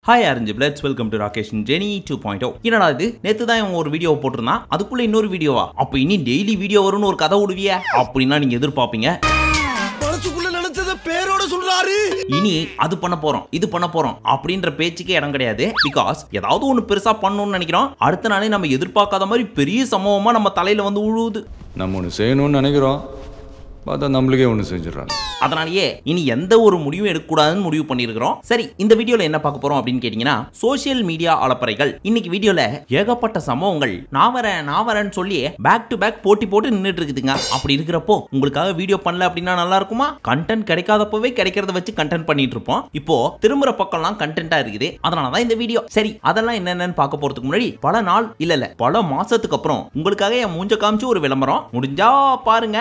Hi Arrange Bloods, welcome to Rakesh and Jenny 2.0. என்னடா இது நேத்து தான் இவங்க ஒரு வீடியோ போட்டுருந்தான் அதுக்குள்ள இன்னொரு வீடியோவா அப்ப இனி டெய்லி வீடியோ வரும்னு ஒரு கதை விடுவியா அப்படினா நீங்க எதிர்பார்ப்பீங்க மனசுக்குள்ள நினைச்சத பேரோட சொல்றாரு இனி அது பண்ண போறோம் இது பண்ண போறோம் அப்படின்ற பேச்சுக்கே இடம் கிடையாது because ஏதாவது ஒன்னு பெருசா பண்ணனும்னு நினைக்கிறோம் அடுத்த நாளே நம்ம எதிர்பார்க்காத மாதிரி பெரிய சம்பவமா நம்ம தலையில வந்து உழுவுது நம்ம ஒன்னு செய்யணும்னு நினைக்கிறோம் பார்த்தா நம்மளுக்கே ஒன்று செஞ்சிடறாங்க அதனாலேயே இனி எந்த ஒரு முடிவும் எடுக்கக்கூடாதுன்னு முடிவு பண்ணியிருக்கிறோம் சரி இந்த வீடியோல என்ன பார்க்க போறோம் அப்படின்னு கேட்டீங்கன்னா சோசியல் மீடியா அலப்பறைகள் இன்னைக்கு வீடியோல ஏகப்பட்ட சம்பவங்கள் நான் வரேன்னு சொல்லி பேக் டு பேக் போட்டு நின்றுட்டு இருக்குதுங்க அப்படி இருக்கிறப்போ உங்களுக்காக வீடியோ பண்ணல அப்படின்னா நல்லா இருக்குமா கண்டென்ட் கிடைக்காதப்பவே கிடைக்கிறத வச்சு கண்டென்ட் பண்ணிட்டு இருப்போம் இப்போ திரும்புற பக்கம்லாம் கண்டென்ட்டா இருக்குது அதனாலதான் இந்த வீடியோ சரி அதெல்லாம் என்னென்னு பார்க்க போறதுக்கு முன்னாடி பல நாள் இல்ல பல மாசத்துக்கு அப்புறம் உங்களுக்காக என் மூஞ்ச காமிச்சு ஒரு விளம்பரம் முடிஞ்சா பாருங்க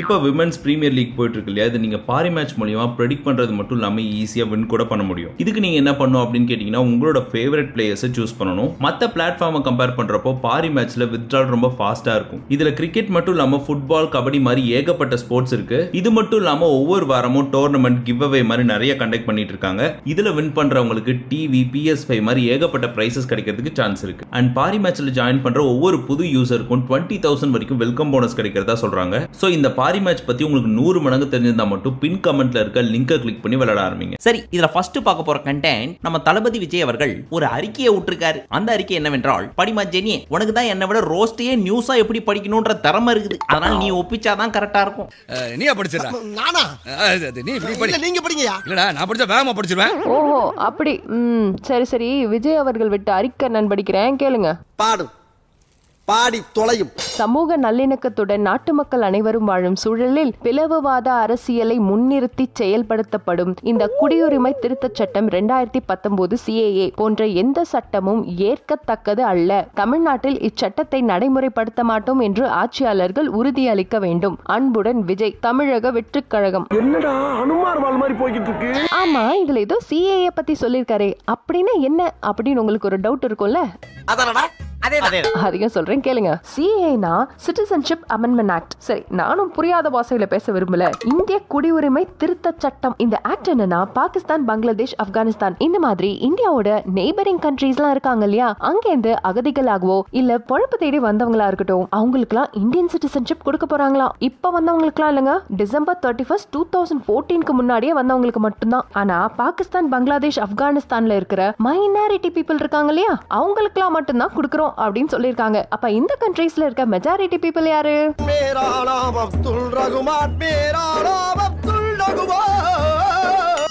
இப்போ விமென்ஸ் பிரீமியர் லீக் போயிட்டு இருக்கு இல்லையா இது நீங்க பாரி மேட்ச் மூலமா ப்ரெடிக்ட் பண்றது மட்டும் இல்லாம ஈஸியா வின் கூட பண்ண முடியும் இதுக்கு நீங்க என்ன பண்ணணும் அப்படின்னு கேட்டீங்கன்னா உங்களோட ஃபேவரட் பிளேயர்ஸை சூஸ் பண்ணணும் மற்ற பிளாட்ஃபார்மை கம்பேர் பண்றப்போ பாரி மேட்ச்ல வித்ட்ரால் ரொம்ப ஃபாஸ்டா இருக்கும் இதுல கிரிக்கெட் மட்டும் இல்லாம ஃபுட்பால் கபடி மாதிரி ஏகப்பட்ட ஸ்போர்ட்ஸ் இருக்கு இது மட்டும் இல்லாம ஒவ்வொரு வாரமும் டோர்னமெண்ட் கிவ் அவே மாதிரி நிறைய கண்டக்ட் பண்ணிட்டு இருக்காங்க இதுல வின் பண்றவங்களுக்கு டிவி PS5 மாதிரி ஏகப்பட்ட பிரைசஸ் கிடைக்கிறதுக்கு சான்ஸ் இருக்கு அண்ட் பாரி மேட்ச்ல ஜாயின் பண்ற ஒவ்வொரு புது யூசருக்கும் 20,000 வரைக்கும் வெல்கம் போனஸ் கிடைக்கிறதா சொல்றாங்க சோ இந்த பாரி மேட்ச் பத்தி உங்களுக்கு 100 மடங்கு தெரிஞ்சிருந்தா மட்டும் பின் கமெண்ட்ல இருக்க லிங்கை கிளிக் பண்ணி விளையாட ஆரம்பிங்க சரி இதுல ஃபர்ஸ்ட் பார்க்க போற கண்டென்ட் நம்ம தளபதி விஜய் அவர்கள் ஒரு அறிக்கையை விட்டுருக்காரு அந்த அறிக்கை என்னவென்றால் படிமா ஜெனி உனக்கு தான் என்ன விட ரோஸ்டே நியூஸா எப்படி படிக்கணும்ன்ற திறமை இருக்குது அதனால நீ ஒப்பிச்சாதான் கரெக்டா இருக்கும் நீயா படிச்சடா நானா நீ இப்படி படி நீங்க படிங்கயா இல்லடா நான் படிச்சா வேகமா படிச்சிருவேன் ஓஹோ அப்படி சரி விஜய் அவர்கள் விட்டு அறிக்கை நான் படிக்கிறேன் கேளுங்க பாடி தொலையும் சமூக நல்லிணக்கத்துடன் நாட்டு மக்கள் அனைவரும் வாழும் சூழலில் பிளவுவாத அரசியலை முன்னிறுத்தி செயல்படுத்தப்படும் இந்த குடியுரிமை திருத்தச் சட்டம் 2019 CAA போன்ற எந்த சட்டமும் ஏற்கத்தக்கது அல்ல தமிழ்நாட்டில் இச்சட்டத்தை நடைமுறைப்படுத்த மாட்டோம் என்று ஆட்சியாளர்கள் உறுதியளிக்க வேண்டும் அன்புடன் விஜய் தமிழக வெற்றிக் கழகம் என்னடா அனுமார் வாள் மாதிரி போயிட்டு இருக்கு ஆமா இதுல ஏதோ CAA பத்தி சொல்லிருக்காரு அப்படின்னா என்ன அப்படின்னு உங்களுக்கு ஒரு டவுட் இருக்கும்ல அதானடா அதையும் சொல்றேன் கேளுங்க CAA சிட்டிசன்ஷிப் அமெண்ட்மெண்ட் ஆக்ட் சரி நானும் புரியாத பாஷையில பேச விரும்பல இந்திய குடியுரிமை திருத்த சட்டம் இந்த ஆக்ட் என்னன்னா பாகிஸ்தான் பங்களாதேஷ் ஆப்கானிஸ்தான் இந்த மாதிரி இந்தியாவோட நெய்பரிங் கண்ட்ரீஸ் எல்லாம் இருக்காங்க இல்லையா அங்கேருந்து அகதிகளாகவோ இல்ல பொழப்பு தேடி வந்தவங்களா இருக்கட்டும் அவங்களுக்கு எல்லாம் இந்தியன் சிட்டிசன்ஷிப் கொடுக்க போறாங்களாம் இப்ப வந்தவங்களுக்கு எல்லாம் இல்லங்க டிசம்பர் 31 2014 முன்னாடியே வந்தவங்களுக்கு மட்டும்தான் ஆனா பாகிஸ்தான் பங்களாதேஷ் ஆப்கானிஸ்தான்ல இருக்கிற மைனாரிட்டி பீப்புள் இருக்காங்க இல்லையா அவங்களுக்கு எல்லாம் மட்டும்தான் கொடுக்கறோம் அப்படின்னு சொல்லிருக்காங்க அப்ப இந்த கண்ட்ரீஸ்ல இருக்க மெஜாரிட்டி பீப்புள் யாரு மேரா நாம் அப்துல் ரகுமான் மேரா நாம் அப்துல் ரகுமான்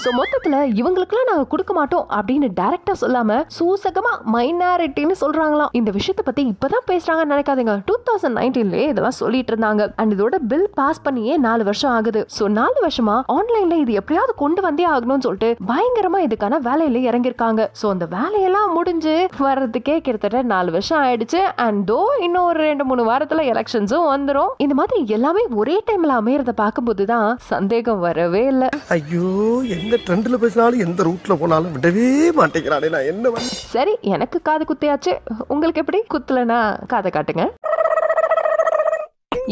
சோ மொத்தத்துல இவங்களுக்குலாம் நாங்க கொடுக்க மாட்டோம் அப்படின்னு டைரக்டா சொல்லாம சூசகமா மைனாரிட்டின்னு சொல்றாங்களாம் இந்த விஷயத்தை பத்தி இப்பதான் பேசுறாங்கன்னு நினைக்காதீங்க 2019 இதெல்லாம் சொல்லிட்டு இருந்தாங்க அண்ட் இதோட பில் பாஸ் பண்ணியே 4 வருஷம் ஆகுது சோ 4 வருஷமா ஆன்லைன்ல இது எப்படியாவது கொண்டு வந்தே ஆகணும்னு சொல்லிட்டு பயங்கரமா இதுக்கான வேலையில இறங்கிருக்காங்க சோ அந்த வேலையெல்லாம் முடிஞ்சு வர்றதுக்கே கிட்டத்தட்ட 4 வருஷம் ஆயிடுச்சு அண்ட் தோ இன்னும் ஒரு 2-3 வாரத்துல எலெக்ஷன்ஸும் வந்துரும் இந்த மாதிரி எல்லாமே ஒரே டைம்ல அமையறத பார்க்கும்போதுதான் சந்தேகம் வரவே இல்ல ஐயோ எந்த ட்ரெண்ட்ல பேசினாலும் எந்த ரூட்ல போனாலும் விடவே மாட்டேங்கிறானே நான் என்ன பண்ண சரி எனக்கு காது குத்தியாச்சு உங்களுக்கு எப்படி குத்தலனா காதை காட்டுங்க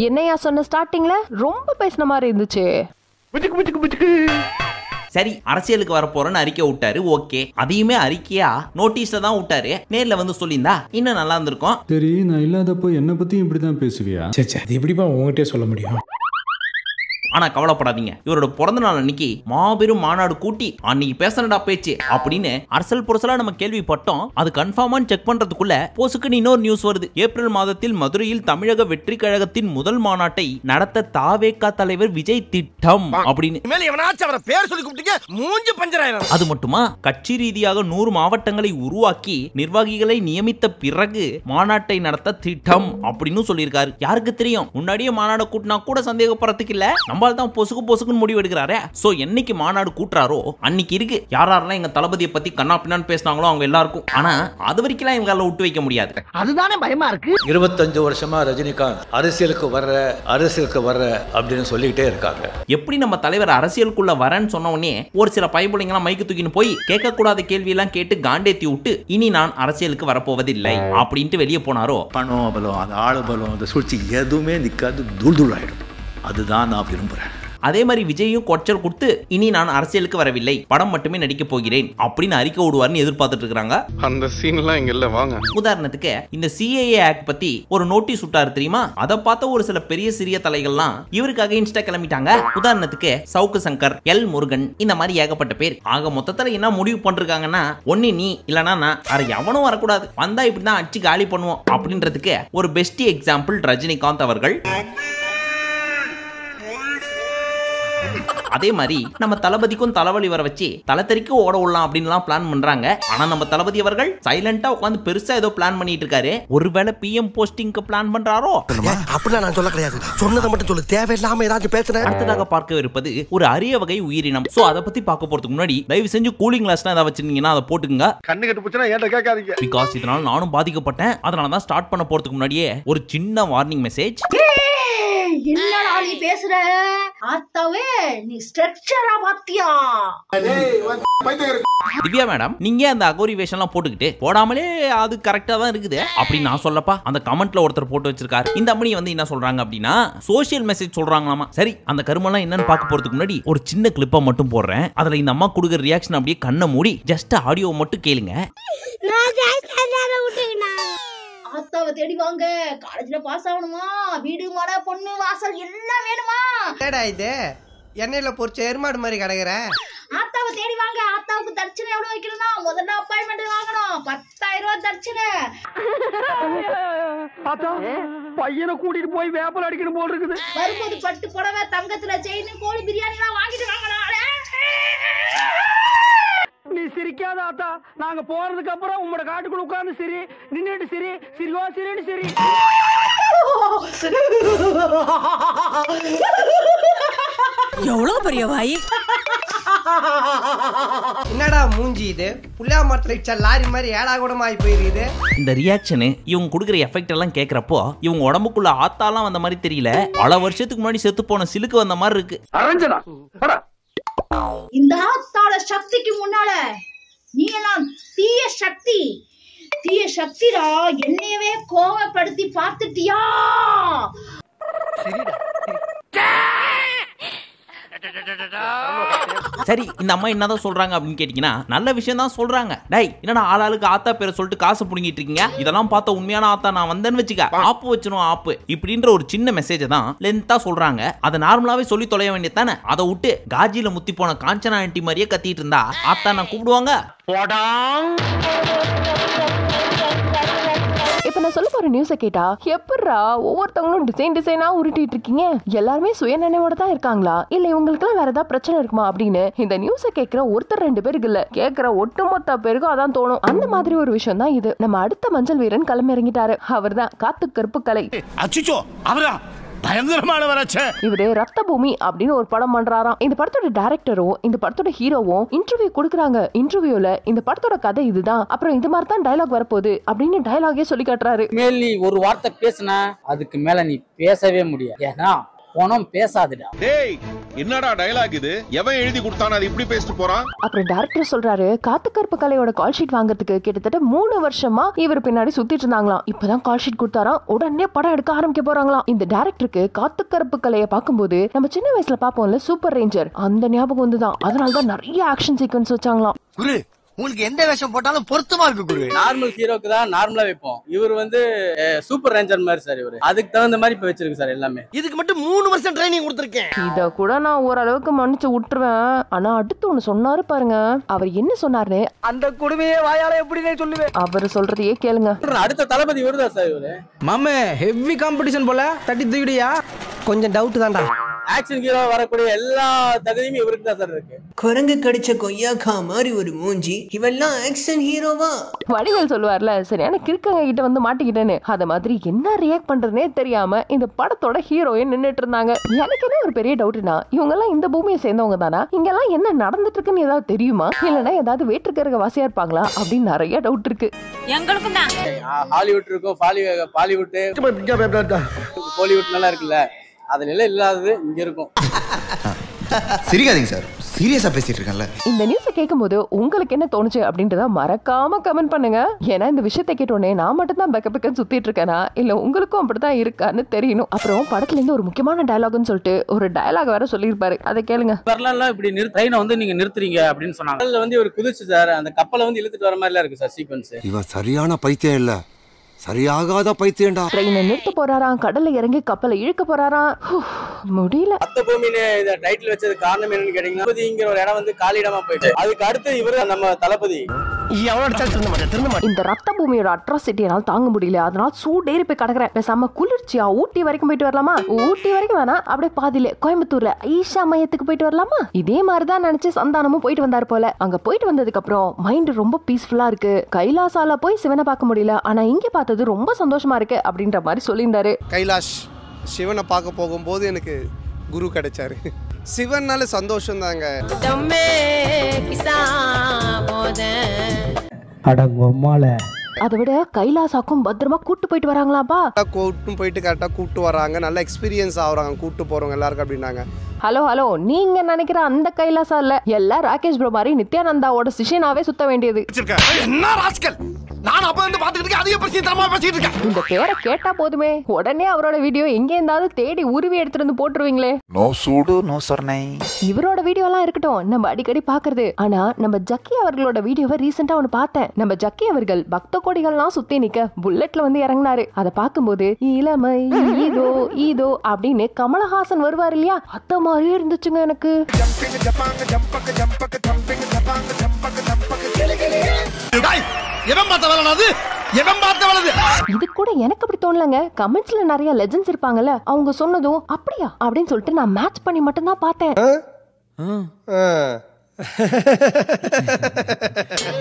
என்னையா சொன்ன ஸ்டார்டிங்ல ரொம்ப பேசின மாதிரி இருந்துச்சு சரி அரசியலுக்கு வர போறேன்னு அறிக்கை விட்டாரு ஓகே அதையுமே அறிக்கையா நோட்டீஸ்ல தான் விட்டாரு நேர்ல வந்து சொல்லியிருந்தா இன்னும் நல்லா இருந்திருக்கும் சரி நான் இல்லாதப்போ என்னை பத்தி இப்படிதான் பேசுவியா சே அது எப்படிப்பா உங்ககிட்டே சொல்ல முடியும் ஆனா கவலைப்படாதீங்க இவரோட பிறந்த நாள் அன்னைக்கு மாபெரும் மாநாடு கூட்டி அன்னைக்கு பேசனடா பேச்சு அப்படின்னு அரசல் புரசலா நம்ம கேள்விப்பட்டோம் அது கன்ஃபார்மான்னு செக் பண்றதுக்குள்ள போசுக்குன்னு இன்னொரு நியூஸ் வருது ஏப்ரல் மாதத்தில் மதுரையில் தமிழக வெற்றி கழகத்தின் முதல் மாநாட்டை நடத்த தாவேகா தலைவர் விஜய் திட்டம் அப்படின்னு அது மட்டுமா கட்சி ரீதியாக 100 மாவட்டங்களை உருவாக்கி நிர்வாகிகளை நியமித்த பிறகு மாநாட்டை நடத்த திட்டம் அப்படின்னு சொல்லியிருக்காரு யாருக்கு தெரியும் முன்னாடியே மாநாடு கூட்டினா கூட சந்தேகப்படுறதுக்கு இல்ல தான் பொசுக்குன்னு முடிவு எடுக்கிறாரே சோ என்னைக்கு மாநாடு கூட்டுறாரோ அன்னைக்கு இருக்கு யாரெல்லாம் எங்க தளபதியை பத்தி கண்ணா பின்னான்னு பேசினாங்களோ அவங்க எல்லாருக்கும் ஆனா அது வரைக்கும் எங்களால விட்டு வைக்க முடியாது அதுதானே பயமா இருக்கு 25 வருஷமா ரஜினிகாந்த் அரசியலுக்கு வர்ற அப்படின்னு சொல்லிட்டே இருக்காங்க எப்படி நம்ம தலைவர் அரசியலுக்குள்ள வரேன்னு சொன்ன உடனே ஒரு சில பைபிளைங்கெல்லாம் மைக்கு தூக்கின்னு போய் கேட்க கூடாத கேள்வி எல்லாம் கேட்டு காண்டேத்தி விட்டு இனி நான் அரசியலுக்கு வரப்போவதில்லை அப்படின்ட்டு வெளியே போனாரோ பணம் பலம் அது ஆளு பலம் அந்த சூழ்ச்சி எதுவுமே நிக்காது தூள் ஆயிடும் அதுதான் நான் விரும்புறேன் அதே மாதிரி விஜயும் கொச்சல் கொடுத்து இனி நான் அரசியலுக்கு வரவில்லை, படம் மட்டுமே நடிக்க போகிறேன் அப்படின்னு அறிக்கை விடுவார்னு எதிர்பார்த்துட்டு இருக்காங்க. அந்த சீன்லாம் இங்க இல்ல வாங்க. உதாரணத்துக்கு இந்த CAA ஆக்ட் பத்தி ஒரு நோட்டீஸ் விட்டாரு தெரியுமா? அதை பார்த்த ஒரு சில பெரிய சிறிய தலைகள்லாம் இவருக்கு அகைன்ஸ்டா கிளம்பிட்டாங்க. உதாரணத்துக்கு சவுக்கு சங்கர், எல் முருகன், இந்த மாதிரி ஏகப்பட்ட பேர். ஆக மொத்தத்துல என்ன முடிவு பண்றாங்கன்னா, ஒண்ணு நீ இல்லனா நான், வேற எவனும் வரக்கூடாது, வந்தா இப்படிதான் அடிச்சு காலி பண்ணுவோம் அப்படின்றதுக்கு ஒரு பெஸ்ட் எக்ஸாம்பிள் ரஜினிகாந்த் அவர்கள். அதே மாதிரி நம்ம தளபதிக்கும் தலைவலி வர வச்சு தலத்தறிக்கு ஓட விடலாம் அப்படின்லாம் பிளான் பண்றாங்க. ஆனா நம்ம தளபதி அவர்கள் சைலண்டா உட்கார்ந்து பெருசா ஏதோ பிளான் பண்ணிட்டு இருக்காரு. ஒருவேளை PM போஸ்டிங்க்கு பிளான் பண்றாரோ? அப்படிலாம் நான் சொல்ல கிடையாது, சொன்னதை மட்டும் சொல்லு, தேவையில்லாம ஏதாச்சும் பேசுறேன். அடுத்ததாக பார்க்க இருப்பது ஒரு அரிய வகை உயிரினம். சோ அதை பத்தி பார்க்க போறதுக்கு முன்னாடி தயவு செஞ்சு கூலிங் கிளாஸ்னா ஏதாவது வச்சிருந்தீங்கன்னா அதை போட்டுங்க. கண்ணு கட்டு போச்சுன்னா ஏன்ட்ட கேட்காதீங்க. பிகாஸ் இதனால நானும் பாதிக்கப்பட்டேன். அதனால தான் ஸ்டார்ட் பண்ண போறதுக்கு முன்னாடியே ஒரு சின்ன வார்னிங் மெசேஜ். என்னடா நீ பேசுற? ஆத்தாவே நீ ஸ்ட்ரக்சரா பாத்தியா? திவ்யா மேடம், நீங்க அந்த அகோரி வேஷம்லாம் போட்டுக்கிட்டு போடாமலே அது கரெக்டா தான் இருக்குது அப்படி நான் சொல்லப்பா. அந்த கமெண்ட்ல ஒருத்தர் போட்டு வச்சிருக்காரு. இந்த அம்மனி வந்து என்ன சொல்றாங்க அப்படின்னா, சோஷியல் மெசேஜ் சொல்றாங்களாமா. சரி, அந்த கருமெல்லாம் என்னன்னு பார்க்க போறதுக்கு முன்னாடி ஒரு சின்ன கிளிப்பா மட்டும் போடுறேன். அதுல இந்த அம்மா கொடுக்குற ரியாக்ஷன் அப்படியே கண்ணை மூடி ஜஸ்ட் ஆடியோ மட்டும் கேளுங்க. ஆத்தாவை தேடி வாங்க, காலேஜ்ல பாஸ் ஆகணுமா, வீடு மாட பொண்ணு வாசல் எல்லாம் வேணுமா? என்னடா இது எண்ணெயில பொரிச்ச எருமாடு மாதிரி கிடக்குற? ஆத்தாவை தேடி வாங்க. ஆத்தாவுக்கு தட்சணை எவ்வளவு வைக்கணும்னா முதல்ல அப்பாயின்மெண்ட் வாங்கணும். 10,000 ரூபாய் தட்சணை. பையனை கூட்டிட்டு போய் வேப்பல் அடிக்கணும் போல் இருக்குது. வரும்போது பட்டு புடவை, தங்கத்துல செயின், கோழி பிரியாணி எல்லாம் வாங்கிட்டு வாங்கலாம். நீ சிரிக்காத ஆத்தா, நாங்க போறதுக்கு அப்புறம் உங்களோட காட்டுக்குள்ள உட்கார்ந்து சரி நின்னுட்டு சரி சிரிவா சிரின்னு சரி. எவ்வளவு பெரிய வாய். என்னடா மூஞ்சி இது? புள்ளா மரத்துல லாரி மாதிரி ஏடா கூடமாயி போயிருக்குது. இந்த ரியாக்ஷனு இவங்க கொடுக்குற எஃபெக்ட் எல்லாம் கேட்கறப்போ இவங்க உடம்புக்குள்ள ஆத்தாலாம் வந்த மாதிரி தெரியல, பல வருஷத்துக்கு முன்னாடி செத்து போன சிலுக்கு வந்த மாதிரி இருக்கு. இந்த ஆத்தாள சக்திக்கு முன்னால நீ எல்லாம் தீய சக்தி. தீய சக்திடா, என்னையவே கோவப்படுத்தி பார்த்துட்டியா? சரி, இந்த அம்மா என்னதான் சொல்றாங்க அப்படின்னு கேட்டீங்கன்னா, நல்ல விஷயம் தான் சொல்றாங்க. டேய், என்னடா ஆளாளுக்கு ஆத்தா பேரை சொல்லிட்டு காசு புடுங்கிட்டு இருக்கீங்க, இதெல்லாம் பார்த்த உண்மையான ஆத்தா நான் வந்தேன்னு வச்சுக்க, ஆப்பு வச்சிரும் ஆப்பு இப்படின்ற ஒரு சின்ன மெசேஜ் தான் லென்த்தா சொல்றாங்க. அதை நார்மலாவே சொல்லி தொலைய வேண்டியது தானே. அதை விட்டு காஜில முத்தி போன காஞ்சனா ஆண்டி மாதிரியே கத்திட்டு இருந்தா ஆத்தா நான் கூப்பிடுவாங்க. இப்ப நான் சொல்ல போற நியூஸை கேட்டா எப்படா ஒவ்வொருத்தவங்களும் டிசைனா உருட்டிட்டு இருக்கீங்க? எல்லாருமே சுய நினைவோட தான் இருக்காங்களா, இல்ல இவங்களுக்கு வேற ஏதாவது பிரச்சனை இருக்குமா அப்படின்னு இந்த நியூஸை கேட்கிற ஒருத்தர் 2 பேருக்கு இல்ல, கேட்கிற ஒட்டுமொத்த பேருக்கும் அதான் தோணும். அந்த மாதிரி ஒரு விஷயம் தான் இது. நம்ம அடுத்த மஞ்சள் வீரன் களம் இறங்கிட்டாரு. அவர் தான் காத்து கருப்பு கலை. இவரு ரத்த பூமி அப்படின்னு ஒரு படம் பண்றாராம். இந்த படத்தோட டைரக்டரும் இந்த படத்தோட ஹீரோவும் இன்டர்வியூ கொடுக்குறாங்க. இன்டர்வியூல இந்த படத்தோட கதை இதுதான், அப்புறம் இந்த மாதிரி தான் டயலாக் வரப்போகுது அப்படின்னு டயலாகே சொல்லி காட்டுறாரு. மேல் நீ ஒரு வார்த்தை பேசினா அதுக்கு மேல நீ பேசவே முடியாது. ஏன்னா போனோம் பேசாதுடா. டேய், என்னடா டயலாக் இது? எவன் எழுதி கொடுத்தானே அது இப்படி பேசிட்டு போறான்? அப்புறம் டைரக்டர் சொல்றாரு, காத்து கருப்பு கலையோட கால் ஷீட் வாங்குறதுக்கு கிட்டத்தட்ட 3 வருஷமா இவர் பின்னாடி சுத்திட்டு இருந்தாங்களாம். இப்பதான் கால் ஷீட் கொடுத்தாராம், உடனே படம் எடுக்க ஆரம்பிக்க போறாங்களாம். இந்த டைரக்டருக்கு காத்து கருப்பு கலையை பார்க்கும்போது நம்ம சின்ன வயசுல பாப்போம்ல சூப்பர் ரேஞ்சர், அந்த ஞாபகம் வந்துதான். அதனாலதான் நிறைய ஆக்ஷன் சீக்வன்ஸ் வச்சாங்களாம். உங்களுக்கு எந்த வேஷம் போட்டாலும் பொருத்தமா இருக்கு குரு. நார்மல் ஹீரோக்கு தான் நார்மலா வைப்போம். இவர் வந்து சூப்பர் ரேஞ்சர் மாதிரி சார். இவரு அதுக்கு தகுந்த மாதிரி இப்ப வச்சிருக்கு சார் எல்லாமே. இதுக்கு மட்டும் 3 வருஷம் ட்ரைனிங் கொடுத்திருக்கேன். இத கூட நான் ஓரளவுக்கு மன்னிச்சு விட்டுருவேன். ஆனா அடுத்து ஒண்ணு சொன்னாரு பாருங்க. அவர் என்ன சொன்னாரு? அந்த குடுமையே வாயால எப்படினே சொல்லுவேன். அவர் சொல்றதையே கேளுங்க. அடுத்த தளபதி இவருதான் சார். இவரு மாமே ஹெவி காம்படிஷன் போல தட்டி தூக்கிடியா? கொஞ்சம் டவுட் தான்டா. ஆக்ஷன் ஹீரோ வரக்கூடிய எல்லா தகுதியுமே இவருக்கு தான் சார் இருக்கு. குரங்கு கடிச்ச கொய்யாக்கா மாதிரி ஒரு மூஞ்சி, இவெல்லாம் ஆக்ஷன் ஹீரோவா? வடிவேல் சொல்லுவார்ல, சரியான கிறுக்கங்க கிட்ட வந்து மாட்டிக்கிட்டேன்னு, அத மாதிரி என்ன ரியாக்ட் பண்றதுனே தெரியாம இந்த படத்தோட ஹீரோயின் நின்னுட்டு இருந்தாங்க. எனக்கு என்ன ஒரு பெரிய டவுட்னா, இவங்க எல்லாம் இந்த பூமியை சேர்ந்தவங்க தானா? இங்க எல்லாம் என்ன நடந்துட்டு இருக்குன்னு ஏதாவது தெரியுமா, இல்லனா ஏதாவது வேற்றுக்கருக வாசியா இருப்பாங்களா அப்படின்னு நிறைய டவுட் இருக்கு. எங்களுக்கும் தான். ஹாலிவுட் இருக்கும், பாலிவுட், கோலிவுட் நல்லா இருக்குல்ல, அதுல எல்லாம் இல்லாதது இங்க இருக்கும். சிரிக்காதீங்க சார், சீரியஸா பேசிட்டு இருக்கேன்ல. இந்த நியூஸை கேட்கும்போது உங்களுக்கு என்ன தோணுச்சு அப்படின்றத மறக்காம கமெண்ட் பண்ணுங்க. ஏன்னா இந்த விஷயத்தை கேட்டோடனே நான் மட்டும் தான் பெக்கன்னு சுத்திட்டு இருக்கேனா இல்ல உங்களுக்கும் அப்படிதான் இருக்கான்னு தெரியணும். அப்புறம் படத்துல இருந்து ஒரு முக்கியமான டயலாக்னு சொல்லிட்டு ஒரு டயலாக் வேற சொல்லியிருப்பாரு, அதை கேளுங்க. வரலாம் இப்படி ட்ரெயினை வந்து நீங்க நிறுத்துறீங்க அப்படின்னு சொன்னாங்க. கடல்ல வந்து இவர் குதிச்சு சார் அந்த கப்பலை வந்து இழுத்துட்டு வர மாதிரிலாம் இருக்கு சார் சீக்வன்ஸ். இவன் சரியான பைத்தியம் இல்ல, சரியாகாத பைத்தியம்டா. ட்ரெயினை நிறுத்த போறாராம், கடல்ல இறங்கி கப்பலை இழுக்க போறாராம். முடியல. அத்த பூமியில இத டைட்டில் வச்சது காரணம் என்னன்னு கேட்டீங்கன்னா தளபதிங்கிற ஒரு இடம் வந்து காலிடமா போயிட்டு அதுக்கு அடுத்து இவரு நம்ம தளபதி இந்த ரத்த பூமியோட அட்ராசிட்டி என்னால் தாங்க முடியல. அதனால சூடேறி போய் கிடக்குறேன். பேசாம குளிர்ச்சியா ஊட்டி வரைக்கும் போயிட்டு வரலாமா? ஊட்டி வரைக்கும் வேணா, அப்படியே பாதியில கோயம்புத்தூர்ல ஈஷா மையத்துக்கு போயிட்டு வரலாமா? இதே மாதிரிதான் நினைச்சு சந்தானமும் போயிட்டு வந்தாரு போல. அங்க போயிட்டு வந்ததுக்கு அப்புறம் மைண்ட் ரொம்ப பீஸ்ஃபுல்லா இருக்கு. கைலாசால போய் சிவனை பார்க்க முடியல, ஆனா இங்க பார்த்தது ரொம்ப சந்தோஷமா இருக்கு அப்படின்ற மாதிரி சொல்லியிருந்தாரு. கைலாஷ் சிவனை பார்க்க போகும்போது எனக்கு குரு கிடைச்சாரு. சிவன்னால சந்தோஷம் தாங்க. அதை விட கைலாசாக்கும் பத்திரமா கூட்டு போயிட்டு வராங்களாப்பா. கூட்டும் போயிட்டு கரெக்டா கூட்டு வராங்க, நல்ல எக்ஸ்பீரியன்ஸ் ஆகுறாங்க கூட்டு போறவங்க எல்லாருக்கும் அப்படின்னாங்க. ஹலோ நீங்க நினைக்கிற அந்த கைலாசா இல்ல, எல்லாம் ராகேஷ் ப்ரோ மாதிரி நித்யானந்தாவோட சிஷியனாவே சுத்த வேண்டியது. என்ன ராஸ்கல், நான் அப்ப வந்து பாத்துக்கிட்டு இருக்கேன், அதிக பிரச்சனை தரமா பேசிட்டு இருக்கேன். இந்த பேரை கேட்டா போதுமே உடனே அவரோட வீடியோ எங்க இருந்தாலும் தேடி உருவி எடுத்துட்டு வந்து போட்டுருவீங்களே. நோ சூடு நோ சொர்ணை. இவரோட வீடியோ எல்லாம் இருக்கட்டும், நம்ம அடிக்கடி பாக்குறது. ஆனா நம்ம ஜக்கி அவர்களோட வீடியோவை ரீசெண்டா ஒன்னு பார்த்தேன். நம்ம ஜக்கி அவர்கள் பக்த கோடிகள்லாம் சுத்தி நிக்க புல்லட்ல வந்து இறங்கினாரு. அதை பார்க்கும்போது இளமை ஈதோ ஈதோ அப்படின்னு கமலஹாசன் வருவார் இல்லையா, அத்த மாதிரியே இருந்துச்சுங்க எனக்கு. இது கூட எனக்கு அப்படி தோணலங்க. கமெண்ட்ஸ்ல நிறைய லெஜெண்ட்ஸ் இருப்பாங்கல்ல, அவங்க சொன்னதும் அப்படியா அப்படின்னு சொல்லிட்டு நான் மேட்ச் பண்ணி மட்டும் தான் பார்த்தேன்.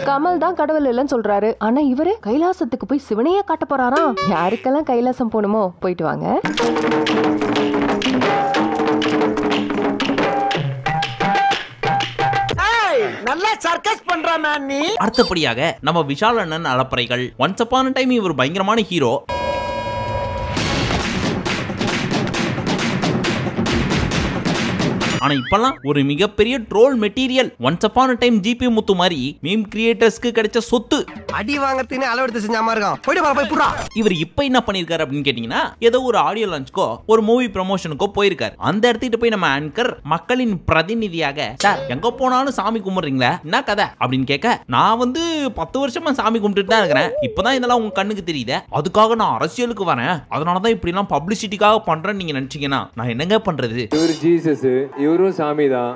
கமல் தான் கடவுள் இல்லைன்னு சொல்றாரு, ஆனா இவரு கைலாசத்துக்கு போய் சிவனையே காட்ட போறாராம். யாருக்கெல்லாம் கைலாசம் போகணுமோ போயிட்டு வாங்க. நல்லா சர்க்கஸ் பண்ற மேன் நீ. அடுத்தபடியாக நம்ம விஷால் அண்ணன் அலப்பறைகள். ஒன்ஸ் அப்பான் அ டைம் இவர் பயங்கரமான ஹீரோ. ஆனா இப்பெல்லாம் ஒரு மிகப்பெரிய troll material. Once upon a time GP Muthu மாதிரி மீம் கிரியேட்டர்ஸ்க்கு கிடைச்ச சொத்து. அடி வாங்கறதுன்னு அளவெடுத்து செஞ்சாம இருக்கான். போய் புறா. இவர் இப்ப என்ன பண்ணிருக்காரு அப்படின்னு கேட்டீங்கன்னா, ஏதோ ஒரு ஆடியோ லான்ச்க்கோ ஒரு மூவி ப்ரமோஷனுக்கோ போயிருக்காரு. அந்த இடத்துக்கு போய் நம்ம ஆங்கர் மக்களின் பிரதிநிதியாக, சார் எங்க போனாலும் சாமி கும்பிடுறீங்களா, என்ன கதை அப்படின்னு கேட்க, நான் வந்து 10 வருஷமா சாமி கும்பிட்டுட்டு தான் இருக்கிறேன், இப்பதான் இதெல்லாம் உங்க கண்ணுக்கு தெரியுது, அதுக்காக நான் அரசியலுக்கு வரேன், அதனாலதான் இப்படி எல்லாம் பப்ளிசிட்டிக்காக பண்றேன்னு நீங்க நினைச்சீங்கன்னா நான் என்னங்க பண்றது? இவர் ஜீசஸ், இவரும் சாமி தான்,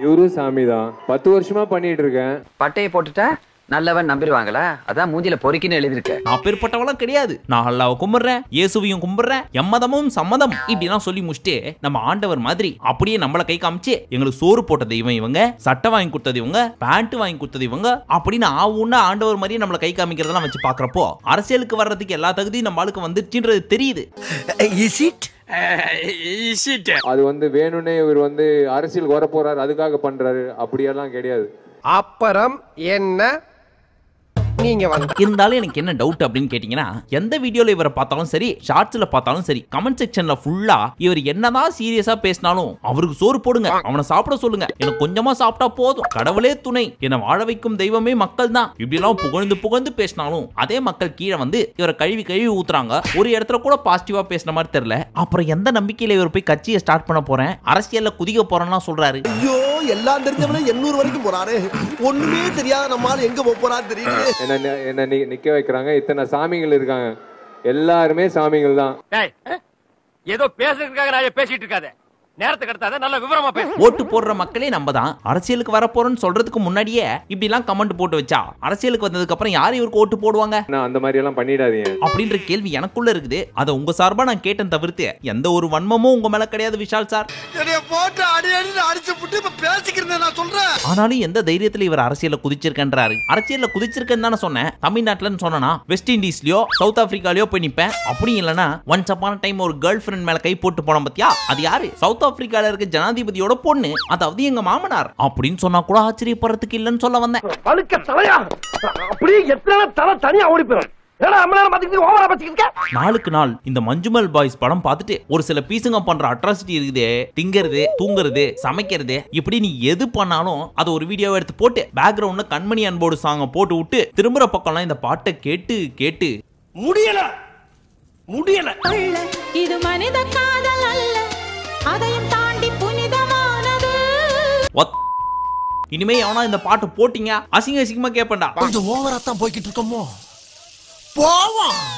இவரும் சாமி தான், 10 வருஷமா பண்ணிட்டு இருக்கேன். பட்டையை போட்டுட்டா நல்லவன் நம்பிடுவாங்களா? அதான் மூஞ்சில பொறுக்கின்னு எழுதிருக்கு. நான் பேர்பட்டவெல்லாம் கிடையாது, நான் அல்லாஹ்வை கும்பிடுறேன், இயேசுவையும் கும்பிடுறேன், எம்மதமும் சம்மதம் இப்படிலாம் சொல்லி முடிச்சுட்டு நம்ம ஆண்டவர் மாதிரி அப்படியே நம்மளை கை காமிச்சு எங்களுக்கு சோறு போட்டது இவங்க, சட்டை வாங்கி கொடுத்தது இவங்க, பேண்ட் வாங்கி கொடுத்தது இவங்க அப்படின்னு ஆவுன்னா ஆண்டவர் மாதிரியே நம்மளை கை காமிக்கிறதெல்லாம் வச்சு பாக்குறப்போ அரசியலுக்கு வர்றதுக்கு எல்லா தகுதியும் நம்ம ஆளுக்கு வந்துச்சுன்றது தெரியுது. அது வந்து வேணும்னே இவர் வந்து அரசியல் வர போறாரு அதுக்காக பண்றாரு அப்படியெல்லாம் கிடையாது. அப்புறம் என்ன நீங்க இருந்தாலும் எனக்கு என்ன டவுட் அப்படின்னு கேட்டீங்கன்னா, எந்த வீடியோல இவரை பார்த்தாலும் சரி, ஷார்ட்ஸ்ல பார்த்தாலும் சரி, கமெண்ட் செக்ஷன்ல ஃபுல்லா இவர் என்னதான் சீரியஸா பேசினாலும் அவருக்கு சோறு போடுங்க, அவனை சாப்பிட சொல்லுங்க, எனக்கு கொஞ்சமா சாப்பிட்டா போதும், கடவுளே துணை, என்னை வாழ வைக்கும் தெய்வமே மக்கள் தான், இப்படி எல்லாம் புகழ்ந்து புகழ்ந்து பேசினாலும் அதே மக்கள் கீழே வந்து இவரை கழுவி கழுவி ஊத்துறாங்க. ஒரு இடத்துல கூட பாசிட்டிவா பேசின மாதிரி தெரியல. அப்புறம் எந்த நம்பிக்கையில இவர் போய் கட்சியை ஸ்டார்ட் பண்ண போறேன், அரசியல்ல குதிக்க போறேன்னா சொல்றாரு. ஐயோ எல்லாம் தெரிஞ்சவனே 800 வரைக்கும் போறாரு, ஒண்ணுமே தெரியாத நம்மால எங்க போறான்னு தெரியல. என்ன நிக்க வைக்கிறாங்க, இத்தனை சாமிகள் இருக்காங்க, எல்லாருமே சாமிகள் தான். ஏதோ பேசுறதுக்காக நான் பேசிட்டு இருக்காத, நேரத்தை கடத்தாத, நல்ல விவரமா பேசு. ஓட்டு போடுற மக்களே நம்ம தான், அரசியலுக்கு வர போறோம்னு சொல்றதுக்கு முன்னாடியே இப்படி எல்லாம் கமெண்ட் போட்டு வச்சா அரசியலுக்கு வந்ததுக்கு அப்புறம் யார் இவருக்கு ஓட்டு போடுவாங்க? அந்த மாதிரி எல்லாம் பண்ணிடாதீங்க அப்படின்ற கேள்வி எனக்குள்ள இருக்குது. அதை உங்க சார்பா நான் கேட்டேன் தவிர்த்து எந்த ஒரு வன்மமும் உங்க மேல கிடையாது விஷால் சார். என்னைய போட்டு அடிச்சு புட்டு இப்ப பேசிக்கிறேன் நான் சொல்றேன். ஆனாலும் எந்த தைரியத்துல இவர் அரசியல்ல குதிச்சிருக்கன்றாரு. அரசியல்ல குதிச்சிருக்கேன்னு தானே சொன்னேன். தமிழ்நாட்டுலன்னு சொன்னா வெஸ்ட் இண்டீஸ்லயோ சவுத் ஆப்பிரிக்காலயோ போய் நிப்பேன். அப்படி இல்லைன்னா ஒன்ஸ் அப்பான் டைம் ஒரு கேர்ள் ஃபிரெண்ட் மேல கை போட்டு போன பத்தியா, அது யாரு? சவுத் ஆப்பிரிக்கால இருக்க ஜனாதிபதியோட பொண்ணு, அதாவது எங்க மாமனார் அப்படின்னு சொன்னா கூட ஆச்சரியப்படுறதுக்கு இல்லன்னு சொல்ல வந்தேன். அப்படியே எத்தனை தலை தனியா ஓடி போயிடும். நாளுக்கு நாள் இந்த மஞ்சுமல் பாய்ஸ் படம் பார்த்துட்டு ஒரு சில பீசுங்க பண்ற அட்ராசிட்டி இருக்குதே, திங்கிறது, தூங்குறது, சமைக்கிறது, இப்படி நீ எது பண்ணாலும் அதை ஒரு வீடியோவை எடுத்து போட்டு பேக்ரவுண்ட்ல கண்மணி அன்போடு சாங்க போட்டு விட்டு திரும்புற பக்கம்லாம் இந்த பாட்டை கேட்டு கேட்டு முடியல இது மனித காதல் அல்ல, அதையும் தாண்டி புனிதமானது. இனிமே எவனா இந்த பாட்டு போட்டீங்க அசிங்க அசிங்கமா கேப்பண்டா. கொஞ்சம் ஓவரா தான் போய்கிட்டு இருக்கோமோ,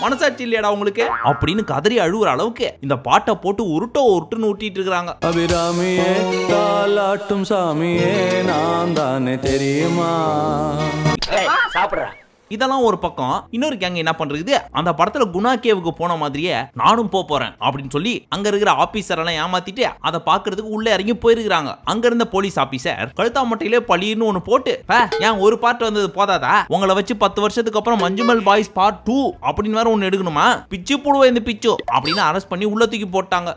மனசாட்சி இல்லையாடா உங்களுக்கு அப்படின்னு கதறி அழுவுற அளவுக்கு இந்த பாட்டை போட்டு உருட்டுன்னு ஊட்டிட்டு இருக்காங்க. அபிராமியே தாலாட்டும் சாமியே நான் தானே தெரியுமா. சாப்பிடுற இதெல்லாம் ஒரு பக்கம். இன்னொரு கேங் என்ன பண்றது, அந்த படத்துல குணா கேவுக்கு போன மாதிரியே நானும் போறேன் அப்படின்னு சொல்லி அங்க இருக்கிற ஆபீசர் எல்லாம் ஏமாத்திட்டு அதை பாக்குறதுக்கு உள்ள இறங்கி போயிருக்காங்க. அங்க இருந்த போலீஸ் ஆபீசர் கழுத்தாமட்டையிலே பழின்னு ஒண்ணு போட்டு, ஏன் ஒரு பார்ட் வந்தது போதாதா, உங்களை வச்சு 10 வருஷத்துக்கு அப்புறம் மஞ்சுமல் பாய்ஸ் பார்ட் 2 அப்படின்னு வேற ஒண்ணு எடுக்கணுமா, பிச்சு போடுவோம் இந்த பிச்சு அப்படின்னு அரெஸ்ட் பண்ணி உள்ள தூக்கி போட்டாங்க.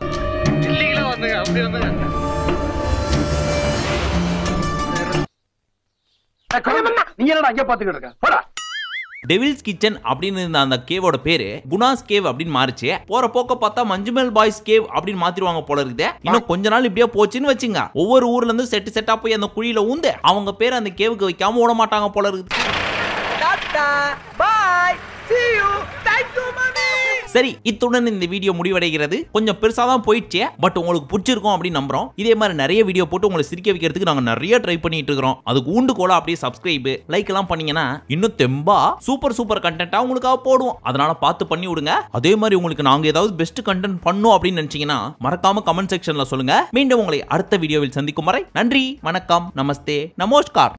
நீ என்னடா அங்க பாத்துக்கிட்டு இருக்க? டெவில்ஸ் கிச்சன் அப்படின்னு இருந்த அந்த கேவோட பேரு குணாஸ் கேவ் அப்படின்னு மாறிச்சு. போற போக்க பார்த்தா மஞ்சுமல் பாய்ஸ் கேவ் அப்படின்னு மாத்திடுவாங்க போல இருக்குது. இன்னும் கொஞ்ச நாள் இப்படியே போச்சுன்னு வச்சுங்க, ஒவ்வொரு ஊர்ல இருந்து செட்டா போய் அந்த குழியில ஊந்து அவங்க பேர் அந்த கேவுக்கு வைக்காம விட மாட்டாங்க போல இருக்குது. சரி, இத்துடன் இந்த வீடியோ முடிவடைகிறது. கொஞ்சம் பெருசா தான் போயிடுச்சு, பட் உங்களுக்கு பிடிச்சிருக்கும் அப்படின்னு நம்புறோம். இதே மாதிரி நிறைய வீடியோ போட்டு உங்களை சிரிக்க வைக்கிறதுக்கு நாங்க நிறைய ட்ரை பண்ணிட்டு இருக்கிறோம். அதுக்கு ஊண்டு கோலா அப்படியே சப்ஸ்கிரைப் லைக் எல்லாம் பண்ணீங்கன்னா இன்னும் தெம்பா சூப்பர் கண்டென்ட்டா உங்களுக்காக போடுவோம். அதனால பார்த்து பண்ணி விடுங்க. அதே மாதிரி உங்களுக்கு நாங்க ஏதாவது பெஸ்ட் கண்டென்ட் பண்ணோம் அப்படின்னு நினைச்சீங்கன்னா மறக்காம கமெண்ட் செக்ஷன்ல சொல்லுங்க. மீண்டும் உங்களை அடுத்த வீடியோவில் சந்திக்கும் வரை நன்றி, வணக்கம், நமஸ்தே, நமஸ்கார்.